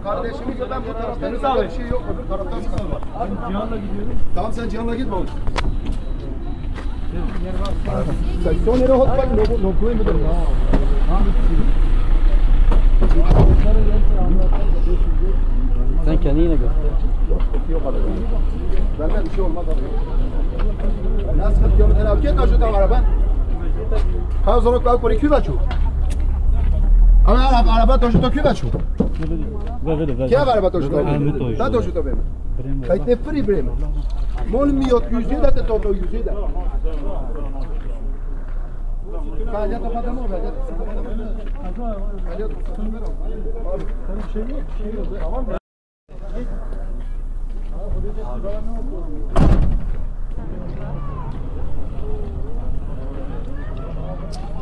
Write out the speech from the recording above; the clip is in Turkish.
Kardeşimi gör ben bu taraftan bir şey yok. Öbür taraftan sıkıntı var. Cihan'la gidiyorum. Tamam sen Cihan'la gitme oğlum. Son yere hot bak no koyayım mıdır? Sen kendini yine göster. Yok abi. Benden bir şey olmaz abi. Ne sıkıntı yok. Ne yapıyorsun şu tavara ben? Kaç zonuk kalk por iki daçu. Ama araba toşu tokuyor daçu. Kim araba toşu tokuyor? Da toşu tokuyor. Kayıt ne free breme. Mol mi yok yüzüğü de toplu yüzüğü de. Kaya topadı mı olacak? Kaya topadı mı olacak? Senin bir şey yok. Tamam mı?